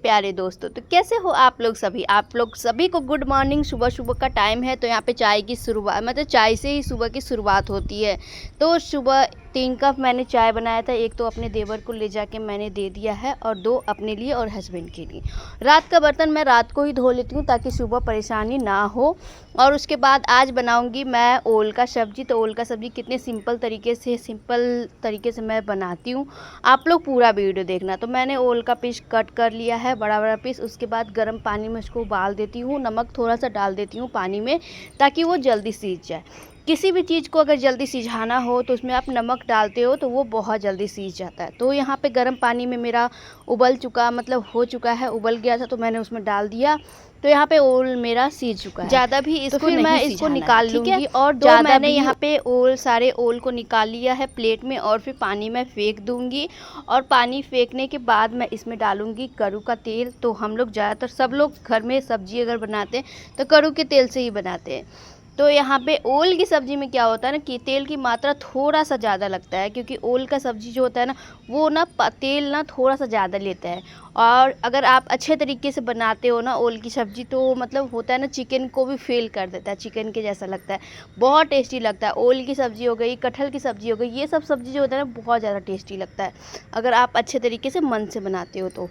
प्यारे दोस्तों, तो कैसे हो आप लोग सभी को गुड मॉर्निंग। सुबह सुबह का टाइम है, तो यहाँ पे चाय की शुरुआत, मतलब चाय से ही सुबह की शुरुआत होती है। तो सुबह 3 कप मैंने चाय बनाया था। एक तो अपने देवर को ले जाके मैंने दे दिया है और 2 अपने लिए और हस्बैंड के लिए। रात का बर्तन मैं रात को ही धो लेती हूँ ताकि सुबह परेशानी ना हो। और उसके बाद आज बनाऊँगी मैं ओल का सब्ज़ी। तो ओल का सब्ज़ी कितने सिंपल तरीके से मैं बनाती हूँ, आप लोग पूरा वीडियो देखना। तो मैंने ओल का पीस कट कर लिया है, बड़ा बड़ा पीस। उसके बाद गर्म पानी में उसको उबाल देती हूँ, नमक थोड़ा सा डाल देती हूँ पानी में ताकि वो जल्दी सीज जाए। किसी भी चीज़ को अगर जल्दी सिझाना हो तो उसमें आप नमक डालते हो तो वो बहुत जल्दी सीज जाता है। तो यहाँ पे गर्म पानी में मेरा उबल चुका, मतलब हो चुका है, उबल गया था तो मैंने उसमें डाल दिया। तो यहाँ पे ओल मेरा सीज चुका है, ज़्यादा भी इसको तो फिर मैं इसको निकाल लूँगी। और जो मैंने यहाँ पे सारे ओल को निकाल लिया है प्लेट में, और फिर पानी में फेंक दूँगी। और पानी फेंकने के बाद मैं इसमें डालूँगी करू का तेल। तो हम लोग ज़्यादातर सब लोग घर में सब्ज़ी अगर बनाते हैं तो करू के तेल से ही बनाते हैं। तो यहाँ पे ओल की सब्ज़ी में क्या होता है ना कि तेल की मात्रा थोड़ा सा ज़्यादा लगता है, क्योंकि ओल का सब्ज़ी जो होता है ना वो ना तेल ना थोड़ा सा ज़्यादा लेता है। और अगर आप अच्छे तरीके से बनाते हो ना ओल की सब्ज़ी, तो मतलब होता है ना चिकन को भी फेल कर देता है, चिकन के जैसा लगता है, बहुत टेस्टी लगता है। ओल की सब्ज़ी हो गई, कटहल की सब्ज़ी हो गई, ये सब सब्ज़ी जो होता है ना बहुत ज़्यादा टेस्टी लगता है अगर आप अच्छे तरीके से मन से बनाते हो। तो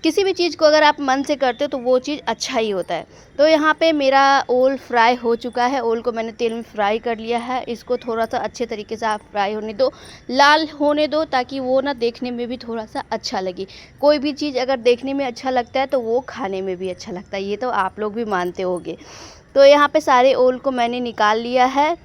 किसी भी चीज़ को अगर आप मन से करते हो तो वो चीज़ अच्छा ही होता है। तो यहाँ पे मेरा ओल फ्राई हो चुका है, ओल को मैंने तेल में फ्राई कर लिया है। इसको थोड़ा सा अच्छे तरीके से आप फ्राई होने दो, लाल होने दो, ताकि वो ना देखने में भी थोड़ा सा अच्छा लगे। कोई भी चीज़ अगर देखने में अच्छा लगता है तो वो खाने में भी अच्छा लगता है, ये तो आप लोग भी मानते होंगे। तो यहाँ पे सारे ओल को मैंने निकाल लिया है।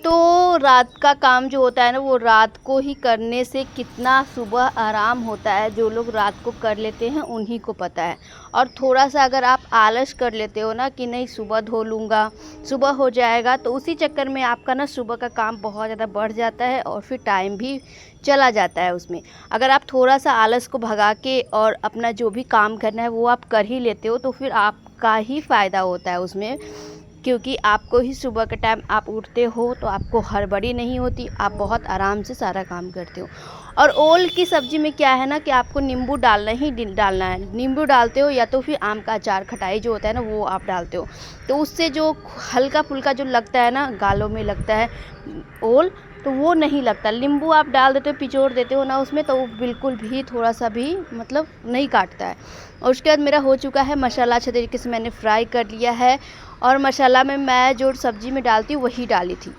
तो रात का काम जो होता है ना वो रात को ही करने से कितना सुबह आराम होता है, जो लोग रात को कर लेते हैं उन्हीं को पता है। और थोड़ा सा अगर आप आलस कर लेते हो ना कि नहीं सुबह धो लूँगा, सुबह हो जाएगा, तो उसी चक्कर में आपका ना सुबह का काम बहुत ज़्यादा बढ़ जाता है और फिर टाइम भी चला जाता है उसमें। अगर आप थोड़ा सा आलस को भगा के और अपना जो भी काम करना है वो आप कर ही लेते हो तो फिर आपका ही फ़ायदा होता है उसमें, क्योंकि आपको ही सुबह के टाइम आप उठते हो तो आपको हड़बड़ी नहीं होती, आप बहुत आराम से सारा काम करते हो। और ओल की सब्ज़ी में क्या है ना कि आपको नींबू डालना है। नींबू डालते हो या तो फिर आम का अचार, खटाई जो होता है ना वो आप डालते हो, तो उससे जो हल्का फुल्का जो लगता है ना गालों में लगता है ओल, तो वो नहीं लगता। नींबू आप डाल देते हो, पिचोड़ देते हो ना उसमें, तो वो बिल्कुल भी थोड़ा सा भी मतलब नहीं काटता है। और उसके बाद मेरा हो चुका है मसाला, अच्छे तरीके से मैंने फ्राई कर लिया है। और मसाला में मैं जो सब्ज़ी में डालती हूँ वही डाली थी।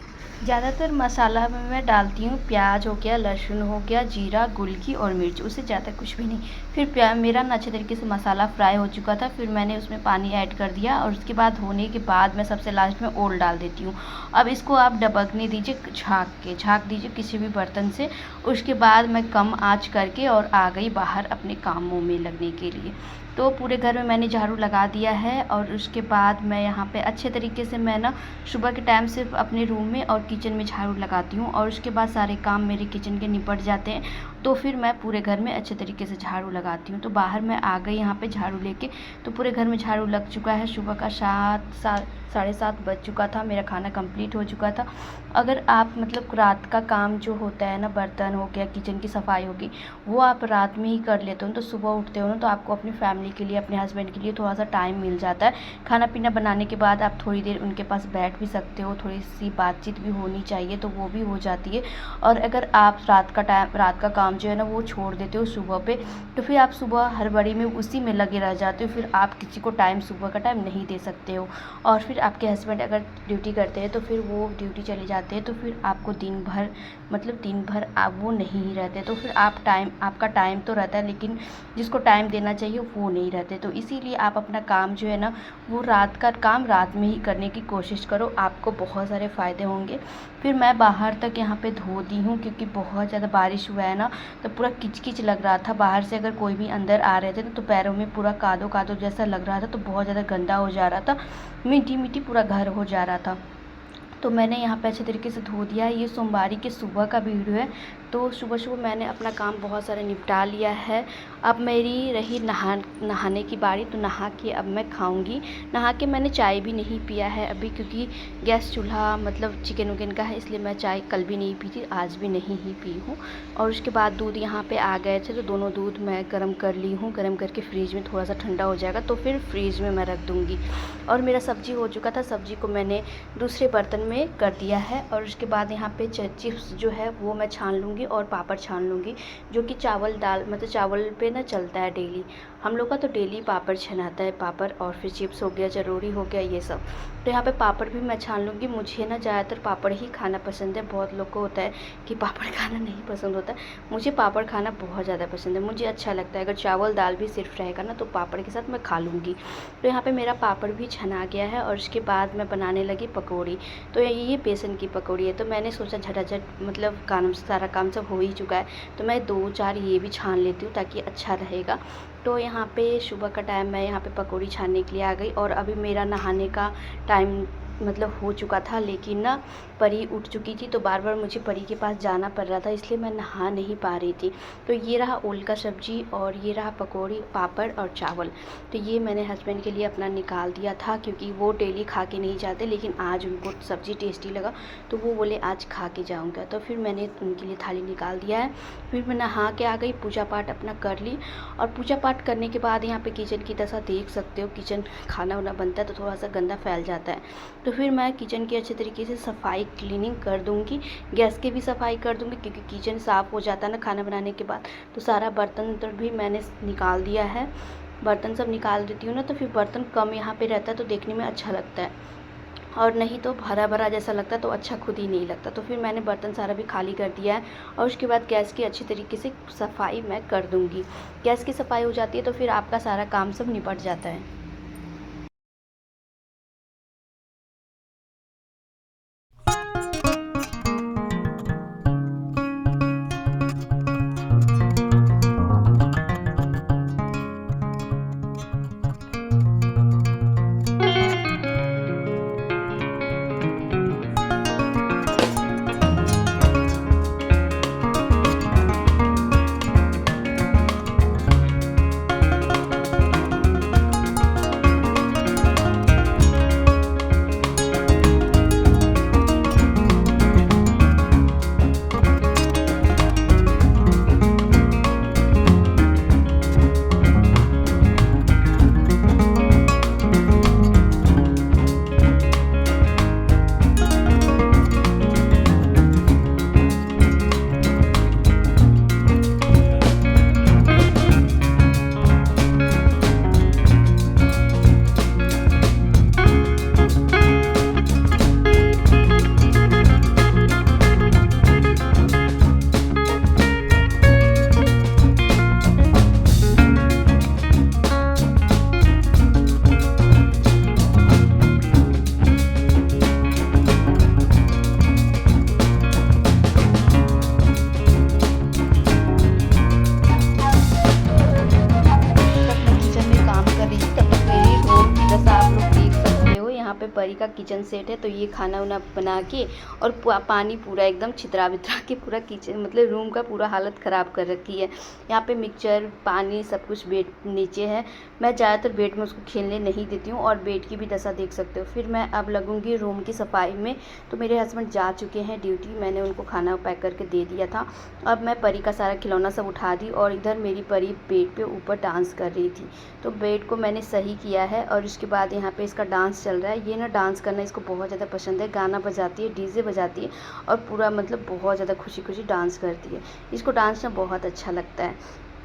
ज़्यादातर मसाला में मैं डालती हूँ प्याज हो गया, लहसुन हो गया, जीरा, गुलकी और मिर्च, उससे ज़्यादा कुछ भी नहीं। फिर मेरा ना अच्छे तरीके से मसाला फ्राई हो चुका था, फिर मैंने उसमें पानी ऐड कर दिया। और उसके बाद होने के बाद मैं सबसे लास्ट में ओल डाल देती हूँ। अब इसको आप ढकने दीजिए, झाँक दीजिए किसी भी बर्तन से। उसके बाद मैं कम आँच करके और आ गई बाहर अपने कामों में लगने के लिए। तो पूरे घर में मैंने झाड़ू लगा दिया है। और उसके बाद मैं यहाँ पे अच्छे तरीके से मैं ना सुबह के टाइम सिर्फ अपने रूम में और किचन में झाड़ू लगाती हूँ, और उसके बाद सारे काम मेरे किचन के निपट जाते हैं। तो फिर मैं पूरे घर में अच्छे तरीके से झाड़ू लगाती हूँ। तो बाहर मैं आ गई यहाँ पे झाड़ू लेके, तो पूरे घर में झाड़ू लग चुका है। सुबह का 7 बज चुका था, मेरा खाना कंप्लीट हो चुका था। अगर आप मतलब रात का काम जो होता है ना, बर्तन हो गया, किचन की सफाई होगी, वो आप रात में ही कर लेते हो तो सुबह उठते हो ना तो आपको अपनी फैमिली के लिए, अपने हस्बैंड के लिए थोड़ा सा टाइम मिल जाता है। खाना पीना बनाने के बाद आप थोड़ी देर उनके पास बैठ भी सकते हो, थोड़ी सी बातचीत भी होनी चाहिए तो वो भी हो जाती है। और अगर आप रात का काम जो है ना वो छोड़ देते हो सुबह पे, तो फिर आप सुबह हड़बड़ी में उसी में लगे रह जाते हो, फिर आप किसी को टाइम, सुबह का टाइम नहीं दे सकते हो। और फिर आपके हस्बैंड अगर ड्यूटी करते हैं तो फिर वो ड्यूटी चले जाते हैं, तो फिर आपको दिन भर आप वो नहीं रहते, तो फिर आपका टाइम तो रहता है लेकिन जिसको टाइम देना चाहिए वो नहीं रहते। तो इसीलिए आप अपना काम जो है ना वो रात का काम रात में ही करने की कोशिश करो, आपको बहुत सारे फ़ायदे होंगे। फिर मैं बाहर तक यहाँ पे धो दी हूँ, क्योंकि बहुत ज़्यादा बारिश हुआ है ना, तो पूरा किचकिच लग रहा था। बाहर से अगर कोई भी अंदर आ रहे थे तो पैरों में पूरा कादो कादो जैसा लग रहा था, तो बहुत ज़्यादा गंदा हो जा रहा था, मिट्टी मिट्टी पूरा घर हो जा रहा था। तो मैंने यहाँ पे अच्छे तरीके से धो दिया है। ये सोमवारी की सुबह का वीडियो है। तो सुबह सुबह मैंने अपना काम बहुत सारा निपटा लिया है। अब मेरी रही नहाने की बारी। तो नहा के अब मैं खाऊंगी। नहा के मैंने चाय भी नहीं पिया है अभी, क्योंकि गैस चूल्हा मतलब चिकन विकन का है, इसलिए मैं चाय कल भी नहीं पी थी, आज भी नहीं ही पी हूँ। और उसके बाद दूध यहाँ पे आ गए थे, तो दोनों दूध मैं गर्म कर ली हूँ। गर्म करके फ्रिज में थोड़ा सा ठंडा हो जाएगा तो फिर फ्रिज में मैं रख दूँगी। और मेरा सब्जी हो चुका था। सब्जी को मैंने दूसरे बर्तन में कर दिया है। और उसके बाद यहाँ पे चिप्स जो है वो मैं छान लूँगी और पापड़ छान लूँगी, जो कि चावल दाल मतलब चावल पे ना चलता है डेली। हम लोग का तो डेली पापड़ छनाता है, पापड़ और फिर चिप्स हो गया, चरौरी हो गया, ये सब। तो यहाँ पे पापड़ भी मैं छान लूँगी। मुझे ना ज़्यादातर पापड़ ही खाना पसंद है। बहुत लोग को होता है कि पापड़ खाना नहीं पसंद होता है। मुझे पापड़ खाना बहुत ज़्यादा पसंद है, मुझे अच्छा लगता है। अगर चावल दाल भी सिर्फ रहेगा ना तो पापड़ के साथ मैं खा लूँगी। तो यहाँ पर मेरा पापड़ भी छना गया है। और उसके बाद मैं बनाने लगी पकौड़ी। तो ये बेसन की पकौड़ी है। तो मैंने सोचा झटाझट मतलब सारा काम सब हो ही चुका है, तो मैं 2-4 ये भी छान लेती हूँ ताकि अच्छा रहेगा। तो यहाँ पे सुबह का टाइम मैं यहाँ पे पकौड़ी छानने के लिए आ गई। और अभी मेरा नहाने का टाइम मतलब हो चुका था, लेकिन ना परी उठ चुकी थी, तो बार बार मुझे परी के पास जाना पड़ रहा था, इसलिए मैं नहा नहीं पा रही थी। तो ये रहा ओल का सब्जी और ये रहा पकौड़ी, पापड़ और चावल। तो ये मैंने हस्बैंड के लिए अपना निकाल दिया था, क्योंकि वो डेली खा के नहीं जाते, लेकिन आज उनको सब्ज़ी टेस्टी लगा तो वो बोले आज खा के जाऊँगा। तो फिर मैंने उनके लिए थाली निकाल दिया है। फिर मैं नहा के आ गई, पूजा पाठ अपना कर ली। और पूजा पाठ करने के बाद यहाँ पे किचन की दशा देख सकते हो। किचन खाना वाना बनता है तो थोड़ा सा गंदा फैल जाता है। तो फिर मैं किचन की अच्छे तरीके से सफाई क्लीनिंग कर दूँगी। गैस की भी सफाई कर दूँगी, क्योंकि किचन साफ़ हो जाता है ना खाना बनाने के बाद। तो सारा बर्तन भी मैंने निकाल दिया है। बर्तन सब निकाल देती हूँ ना, तो फिर बर्तन कम यहाँ पे रहता है तो देखने में अच्छा लगता है। और नहीं तो भरा भरा जैसा लगता है तो अच्छा खुद ही नहीं लगता। तो फिर मैंने बर्तन सारा भी खाली कर दिया है। और उसके बाद गैस की अच्छी तरीके से सफाई मैं कर दूँगी। गैस की सफाई हो जाती है तो फिर आपका सारा काम सब निपट जाता है। परी का किचन सेट है। तो ये खाना वाना बना के और पानी पूरा एकदम छितरा बितरा के पूरा किचन मतलब रूम का पूरा हालत ख़राब कर रखी है। यहाँ पे मिक्सचर पानी सब कुछ बेड नीचे है। मैं ज़्यादातर बेड में उसको खेलने नहीं देती हूँ और बेड की भी दशा देख सकते हो। फिर मैं अब लगूँगी रूम की सफाई में। तो मेरे हस्बैंड जा चुके हैं ड्यूटी, मैंने उनको खाना पैक करके दे दिया था। अब मैं परी का सारा खिलौना सब उठा दी और इधर मेरी परी बेड पे ऊपर डांस कर रही थी। तो बेड को मैंने सही किया है और उसके बाद यहाँ पे इसका डांस चल रहा है। ये ना डांस करना इसको बहुत ज़्यादा पसंद है। गाना बजाती है, डीजे बजाती है और पूरा मतलब बहुत ज़्यादा खुशी खुशी डांस करती है। इसको डांस ना बहुत अच्छा लगता है,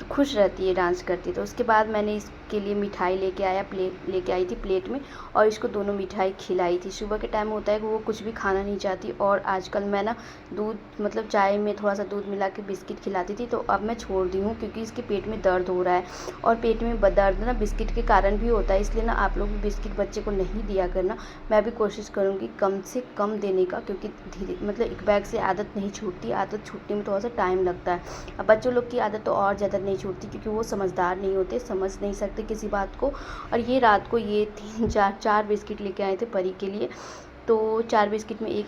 तो खुश रहती है डांस करती है। तो उसके बाद मैंने इसके लिए मिठाई लेके आई थी प्लेट में और इसको दोनों मिठाई खिलाई थी। सुबह के टाइम होता है कि वो कुछ भी खाना नहीं चाहती और आजकल मैं ना दूध मतलब चाय में थोड़ा सा दूध मिला के बिस्किट खिलाती थी, तो अब मैं छोड़ दी हूँ क्योंकि इसके पेट में दर्द हो रहा है और पेट में दर्द ना बिस्किट के कारण भी होता है। इसलिए ना आप लोग भी बिस्किट बच्चे को नहीं दिया करना। मैं भी कोशिश करूँगी कम से कम देने का, क्योंकि धीरे मतलब एक बैग से आदत नहीं छूटती, आदत छूटने में थोड़ा सा टाइम लगता है। अब बच्चों लोग की आदत तो और ज़्यादा नहीं छूटती क्योंकि वो समझदार नहीं होते, समझ नहीं सकते किसी बात को। और ये रात को ये 3-4 बिस्किट लेके आए थे परी के लिए। तो 4 बिस्किट में एक।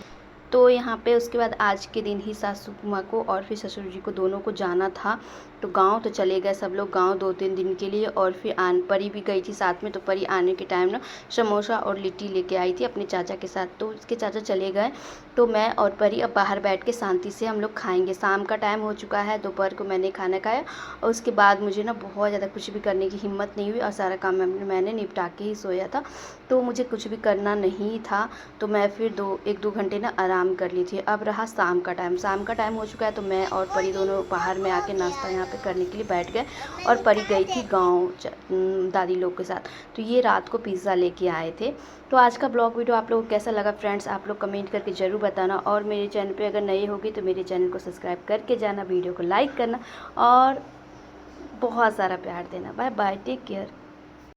तो यहाँ पे उसके बाद आज के दिन ही सासू माँ को और फिर ससुर जी को दोनों को जाना था, तो गांव तो चले गए सब लोग गांव 2-3 दिन के लिए। और फिर परी भी गई थी साथ में, तो परी आने के टाइम ना समोसा और लिट्टी लेके आई थी अपने चाचा के साथ, तो उसके चाचा चले गए। तो मैं और परी अब बाहर बैठ के शांति से हम लोग खाएंगे। शाम का टाइम हो चुका है, दोपहर को मैंने खाना खाया और उसके बाद मुझे ना बहुत ज़्यादा कुछ भी करने की हिम्मत नहीं हुई और सारा काम मैंने निपटा के ही सोया था, तो मुझे कुछ भी करना नहीं था। तो मैं फिर 1-2 घंटे ना आराम कर ली थी। अब रहा शाम का टाइम हो चुका है, तो मैं और परी दोनों बाहर में आके नाश्ता यहाँ पे करने के लिए बैठ गए और परी गई थी गाँव दादी लोग के साथ। तो ये रात को पिज़्ज़ा लेके आए थे। तो आज का ब्लॉग वीडियो आप लोगों को कैसा लगा फ्रेंड्स, आप लोग कमेंट करके ज़रूर बताना। और मेरे चैनल पे अगर नए होगी तो मेरे चैनल को सब्सक्राइब करके जाना, वीडियो को लाइक करना और बहुत सारा प्यार देना। Bye bye, take care.